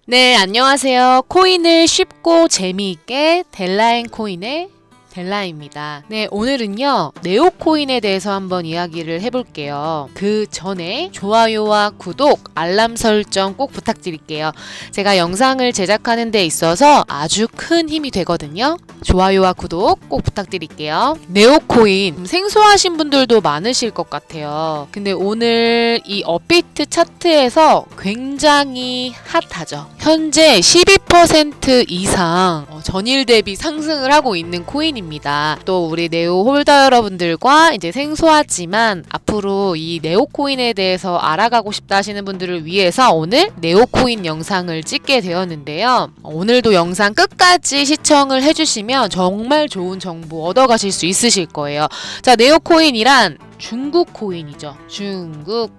네, 안녕하세요. 코인을 쉽고 재미있게 델라앤코인의 델라입니다. 네, 오늘은요 네오코인에 대해서 한번 이야기를 해볼게요. 그 전에 좋아요와 구독, 알람 설정 꼭 부탁드릴게요. 제가 영상을 제작하는 데 있어서 아주 큰 힘이 되거든요. 좋아요와 구독 꼭 부탁드릴게요. 네오코인 생소하신 분들도 많으실 것 같아요. 근데 오늘 이 업비트 차트에서 굉장히 핫하죠. 현재 12% 이상 전일 대비 상승을 하고 있는 코인입니다. 또 우리 네오 홀더 여러분들과 이제 생소하지만 앞으로 이 네오코인에 대해서 알아가고 싶다 하시는 분들을 위해서 오늘 네오코인 영상을 찍게 되었는데요. 오늘도 영상 끝까지 시청을 해주시면 정말 좋은 정보 얻어가실 수 있으실 거예요. 자, 네오코인이란 중국 코인이죠.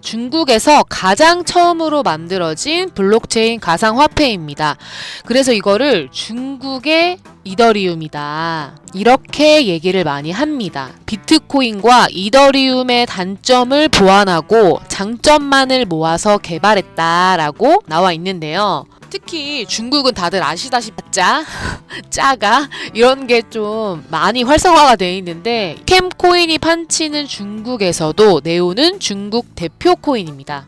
중국에서 가장 처음으로 만들어진 블록체인 가상화폐입니다. 그래서 이거를 중국의 이더리움이다, 이렇게 얘기를 많이 합니다. 비트코인과 이더리움의 단점을 보완하고 장점만을 모아서 개발했다라고 나와 있는데요. 특히 중국은 다들 아시다시피 짜가 이런 게 좀 많이 활성화가 되어 있는데, 캠코인이 판치는 중국에서도 네오는 중국 대표 코인입니다.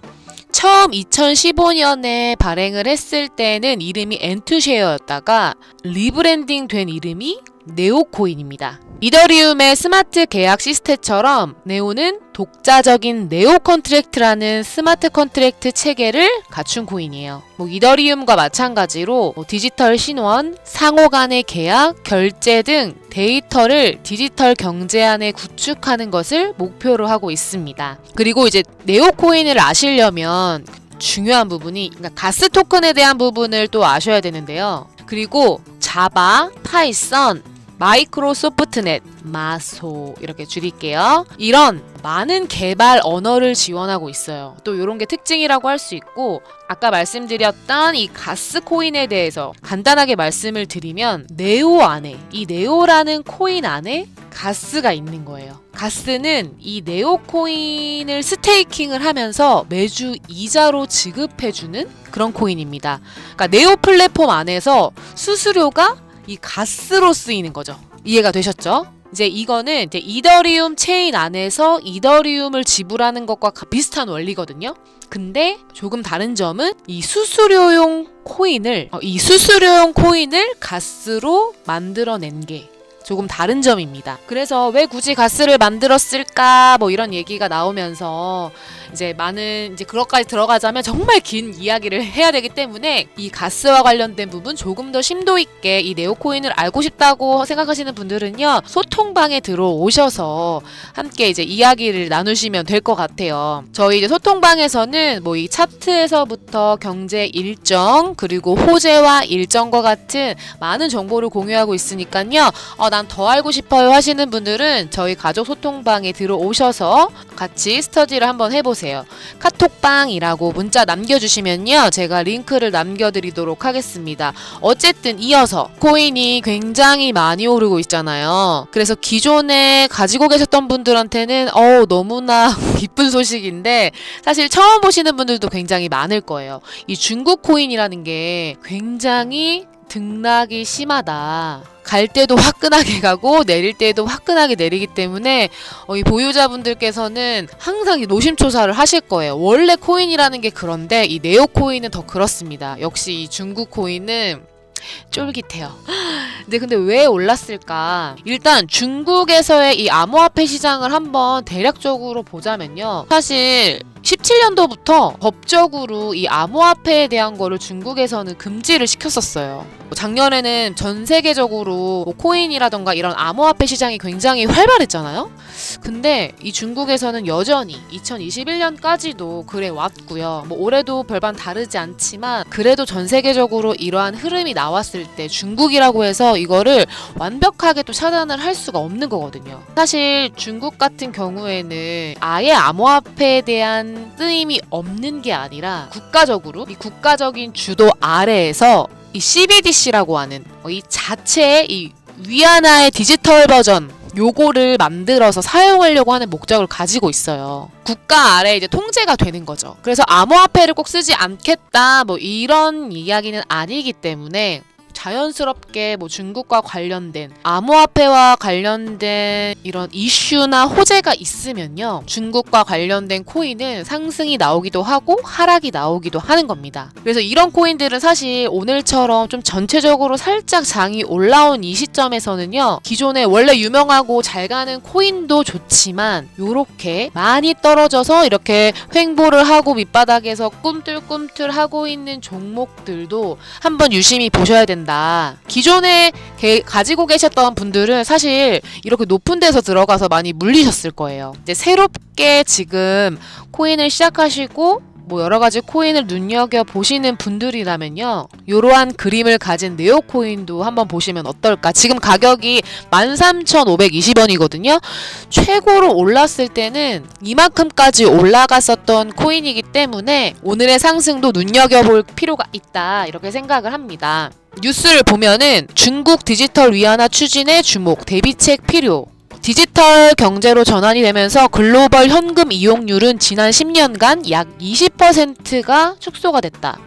처음 2015년에 발행을 했을 때는 이름이 엔투쉐어였다가 리브랜딩 된 이름이 네오코인입니다. 이더리움의 스마트 계약 시스템처럼 네오는 독자적인 네오 컨트랙트라는 스마트 컨트랙트 체계를 갖춘 코인이에요. 이더리움과 마찬가지로 디지털 신원, 상호 간의 계약, 결제 등 데이터를 디지털 경제 안에 구축하는 것을 목표로 하고 있습니다. 그리고 이제 네오코인을 아시려면 중요한 부분이, 그러니까 가스 토큰에 대한 부분을 또 아셔야 되는데요. 그리고 자바, 파이썬, 마이크로소프트넷, 마소 이렇게 줄일게요. 이런 많은 개발 언어를 지원하고 있어요. 또 이런 게 특징이라고 할 수 있고, 아까 말씀드렸던 이 가스 코인에 대해서 간단하게 말씀을 드리면, 네오 안에, 이 네오라는 코인 안에 가스가 있는 거예요. 가스는 이 네오 코인을 스테이킹을 하면서 매주 이자로 지급해주는 그런 코인입니다. 그러니까 네오 플랫폼 안에서 수수료가 이 가스로 쓰이는 거죠. 이해가 되셨죠? 이제 이거는 이제 이더리움 체인 안에서 이더리움을 지불하는 것과 비슷한 원리거든요. 근데 조금 다른 점은 이 수수료용 코인을 가스로 만들어낸 게 조금 다른 점입니다. 그래서 왜 굳이 가스를 만들었을까 이런 얘기가 나오면서 이제 그것까지 들어가자면 정말 긴 이야기를 해야 되기 때문에 이 가스와 관련된 부분 조금 더 심도 있게 이 네오코인을 알고 싶다고 생각하시는 분들은요, 소통방에 들어오셔서 함께 이제 이야기를 나누시면 될 것 같아요. 저희 이제 소통방에서는 이 차트에서부터 경제 일정, 그리고 호재와 일정과 같은 많은 정보를 공유하고 있으니까요. 난 더 알고 싶어요 하시는 분들은 저희 가족 소통방에 들어오셔서 같이 스터디를 한번 해보세요. 카톡방이라고 문자 남겨주시면요, 제가 링크를 남겨드리도록 하겠습니다. 어쨌든 이어서 코인이 굉장히 많이 오르고 있잖아요. 그래서 기존에 가지고 계셨던 분들한테는 너무나 기쁜 소식인데, 사실 처음 보시는 분들도 굉장히 많을 거예요. 이 중국 코인이라는 게 굉장히 등락이 심하다. 갈 때도 화끈하게 가고 내릴 때도 화끈하게 내리기 때문에 이 보유자분들께서는 항상 노심초사를 하실 거예요. 원래 코인이라는 게 그런데 이 네오코인은 더 그렇습니다. 역시 이 중국 코인은 쫄깃해요. 근데 왜 올랐을까? 일단 중국에서의 이 암호화폐 시장을 한번 대략적으로 보자면요, 사실 17년도부터 법적으로 이 암호화폐에 대한 거를 중국에서는 금지를 시켰었어요. 작년에는 전 세계적으로 코인이라던가 이런 암호화폐 시장이 굉장히 활발했잖아요. 근데 이 중국에서는 여전히 2021년까지도 그래 왔고요. 올해도 별반 다르지 않지만 그래도 전 세계적으로 이러한 흐름이 나왔을 때 중국이라고 해서 이거를 완벽하게 또 차단을 할 수가 없는 거거든요. 사실 중국 같은 경우에는 아예 암호화폐에 대한 쓰임이 없는 게 아니라 국가적으로 이 국가적인 주도 아래에서 이 CBDC라고 하는 이 자체의 이 위안화의 디지털 버전, 요거를 만들어서 사용하려고 하는 목적을 가지고 있어요. 국가 아래 이제 통제가 되는 거죠. 그래서 암호화폐를 꼭 쓰지 않겠다 뭐 이런 이야기는 아니기 때문에 자연스럽게 뭐 중국과 관련된 암호화폐와 관련된 이런 이슈나 호재가 있으면요, 중국과 관련된 코인은 상승이 나오기도 하고 하락이 나오기도 하는 겁니다. 그래서 이런 코인들은 사실 오늘처럼 좀 전체적으로 살짝 장이 올라온 이 시점에서는요, 기존에 원래 유명하고 잘 가는 코인도 좋지만 요렇게 많이 떨어져서 이렇게 횡보를 하고 밑바닥에서 꿈틀꿈틀 하고 있는 종목들도 한번 유심히 보셔야 된다. 기존에 가지고 계셨던 분들은 사실 이렇게 높은 데서 들어가서 많이 물리셨을 거예요. 이제 새롭게 지금 코인을 시작하시고 뭐 여러가지 코인을 눈여겨보시는 분들이라면요, 이러한 그림을 가진 네오코인도 한번 보시면 어떨까. 지금 가격이 13,520원이거든요. 최고로 올랐을 때는 이만큼까지 올라갔었던 코인이기 때문에 오늘의 상승도 눈여겨볼 필요가 있다, 이렇게 생각을 합니다. 뉴스를 보면은 중국 디지털 위안화 추진에 주목, 대비책 필요. 디지털 경제로 전환이 되면서 글로벌 현금 이용률은 지난 10년간 약 20%가 축소가 됐다.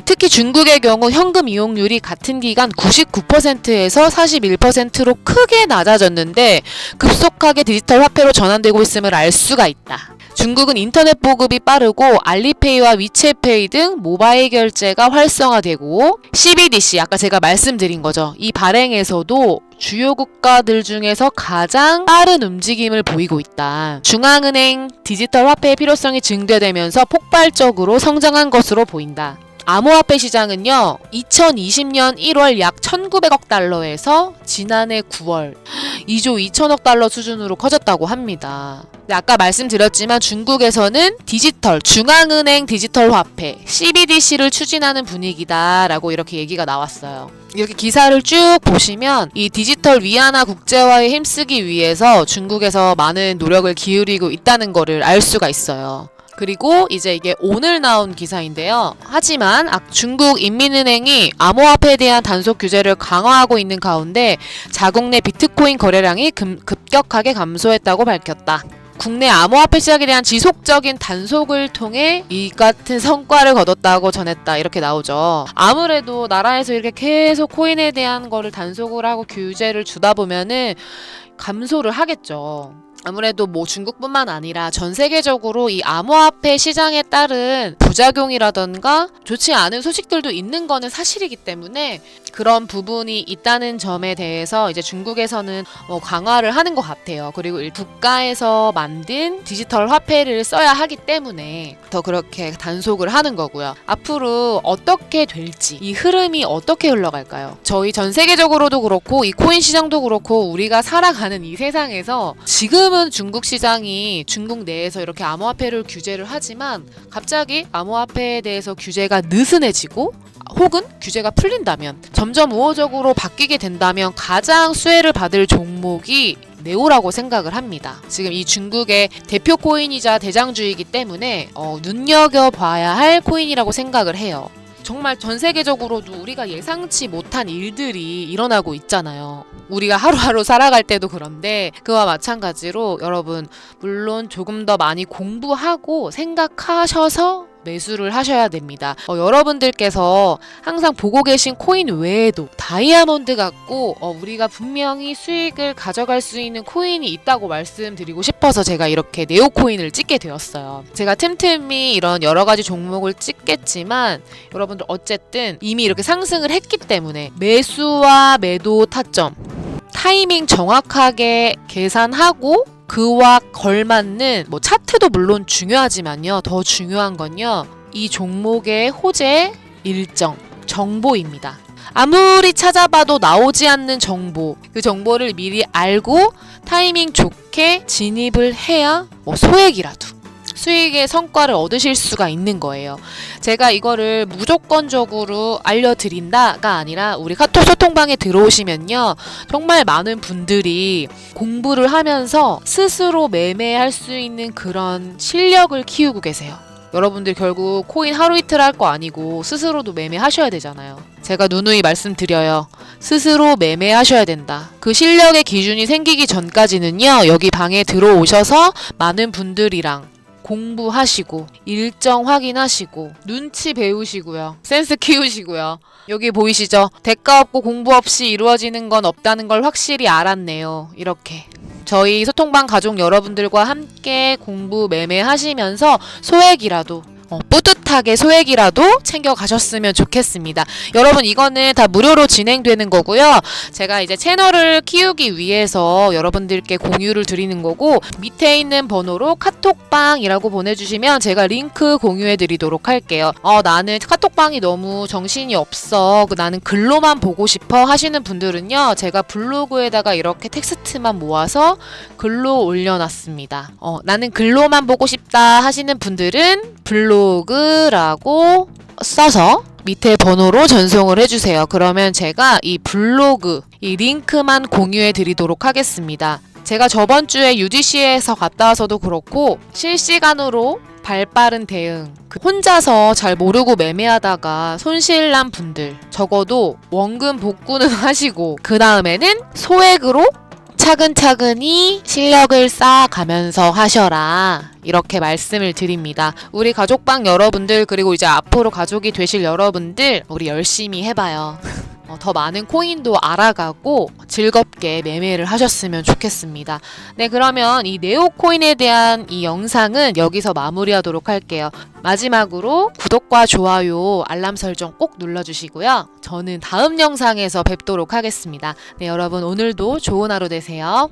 특히 중국의 경우 현금 이용률이 같은 기간 99%에서 41%로 크게 낮아졌는데 급속하게 디지털 화폐로 전환되고 있음을 알 수가 있다. 중국은 인터넷 보급이 빠르고 알리페이와 위챗페이 등 모바일 결제가 활성화되고 CBDC, 아까 제가 말씀드린 거죠. 이 발행에서도 주요 국가들 중에서 가장 빠른 움직임을 보이고 있다. 중앙은행 디지털 화폐의 필요성이 증대되면서 폭발적으로 성장한 것으로 보인다. 암호화폐 시장은요, 2020년 1월 약 1,900억 달러에서 지난해 9월 2조 2천억 달러 수준으로 커졌다고 합니다. 아까 말씀드렸지만 중국에서는 중앙은행 디지털 화폐 CBDC를 추진하는 분위기다라고 이렇게 얘기가 나왔어요. 이렇게 기사를 쭉 보시면 이 디지털 위안화 국제화에 힘쓰기 위해서 중국에서 많은 노력을 기울이고 있다는 거를 알 수가 있어요. 그리고 이제 이게 오늘 나온 기사인데요. 하지만 중국 인민은행이 암호화폐에 대한 단속 규제를 강화하고 있는 가운데 자국 내 비트코인 거래량이 급격하게 감소했다고 밝혔다. 국내 암호화폐 시장에 대한 지속적인 단속을 통해 이 같은 성과를 거뒀다고 전했다, 이렇게 나오죠. 아무래도 나라에서 이렇게 계속 코인에 대한 거를 단속을 하고 규제를 주다 보면은 감소를 하겠죠. 아무래도 뭐 중국뿐만 아니라 전 세계적으로 이 암호화폐 시장에 따른 부작용이라던가 좋지 않은 소식들도 있는 거는 사실이기 때문에 그런 부분이 있다는 점에 대해서 이제 중국에서는 강화를 하는 것 같아요. 그리고 국가에서 만든 디지털 화폐를 써야 하기 때문에 더 그렇게 단속을 하는 거고요. 앞으로 어떻게 될지, 이 흐름이 어떻게 흘러갈까요? 저희 전 세계적으로도 그렇고 이 코인 시장도 그렇고 우리가 살아가는 이 세상에서 지금은 중국 시장이 중국 내에서 이렇게 암호화폐를 규제를 하지만 갑자기 암호화폐에 대해서 규제가 느슨해지고 혹은 규제가 풀린다면, 점점 우호적으로 바뀌게 된다면 가장 수혜를 받을 종목이 네오라고 생각을 합니다. 지금 이 중국의 대표 코인이자 대장주이기 때문에 눈여겨봐야 할 코인이라고 생각을 해요. 정말 전 세계적으로도 우리가 예상치 못한 일들이 일어나고 있잖아요. 우리가 하루하루 살아갈 때도 그런데 그와 마찬가지로 여러분, 물론 조금 더 많이 공부하고 생각하셔서 매수를 하셔야 됩니다. 여러분들께서 항상 보고 계신 코인 외에도 다이아몬드 같고 우리가 분명히 수익을 가져갈 수 있는 코인이 있다고 말씀드리고 싶어서 제가 이렇게 네오코인을 찍게 되었어요. 제가 틈틈이 이런 여러가지 종목을 찍겠지만 여러분들 어쨌든 이미 이렇게 상승을 했기 때문에 매수와 매도 타점, 타이밍 정확하게 계산하고 그와 걸맞는 차트도 물론 중요하지만요, 더 중요한 건요, 이 종목의 호재 일정, 정보입니다. 아무리 찾아봐도 나오지 않는 정보, 그 정보를 미리 알고 타이밍 좋게 진입을 해야 소액이라도 수익의 성과를 얻으실 수가 있는 거예요. 제가 이거를 무조건적으로 알려드린다가 아니라 우리 카톡 소통방에 들어오시면요, 정말 많은 분들이 공부를 하면서 스스로 매매할 수 있는 그런 실력을 키우고 계세요. 여러분들 결국 코인 하루 이틀 할 거 아니고 스스로도 매매하셔야 되잖아요. 제가 누누이 말씀드려요. 스스로 매매하셔야 된다. 그 실력의 기준이 생기기 전까지는요. 여기 방에 들어오셔서 많은 분들이랑 공부하시고 일정 확인하시고 눈치 배우시고요. 센스 키우시고요. 여기 보이시죠? 대가 없고 공부 없이 이루어지는 건 없다는 걸 확실히 알았네요. 이렇게. 저희 소통방 가족 여러분들과 함께 공부 매매하시면서 소액이라도 뿌듯하게 소액이라도 챙겨가셨으면 좋겠습니다. 여러분 이거는 다 무료로 진행되는 거고요. 제가 이제 채널을 키우기 위해서 여러분들께 공유를 드리는 거고 밑에 있는 번호로 카톡방이라고 보내주시면 제가 링크 공유해 드리도록 할게요. 나는 카톡방이 너무 정신이 없어. 나는 글로만 보고 싶어 하시는 분들은요. 제가 블로그에다가 이렇게 텍스트만 모아서 글로 올려놨습니다. 나는 글로만 보고 싶다 하시는 분들은 블로그라고 써서 밑에 번호로 전송을 해주세요. 그러면 제가 이 블로그, 이 링크만 공유해 드리도록 하겠습니다. 제가 저번 주에 UDC에서 갔다 와서도 그렇고 실시간으로 발빠른 대응, 혼자서 잘 모르고 매매하다가 손실난 분들 적어도 원금 복구는 하시고 그 다음에는 소액으로 차근차근히 실력을 쌓아가면서 하셔라. 이렇게 말씀을 드립니다. 우리 가족방 여러분들 그리고 이제 앞으로 가족이 되실 여러분들 우리 열심히 해봐요. 더 많은 코인도 알아가고 즐겁게 매매를 하셨으면 좋겠습니다. 네, 그러면 이 네오코인에 대한 이 영상은 여기서 마무리하도록 할게요. 마지막으로 구독과 좋아요, 알람 설정 꼭 눌러주시고요. 저는 다음 영상에서 뵙도록 하겠습니다. 네, 여러분 오늘도 좋은 하루 되세요.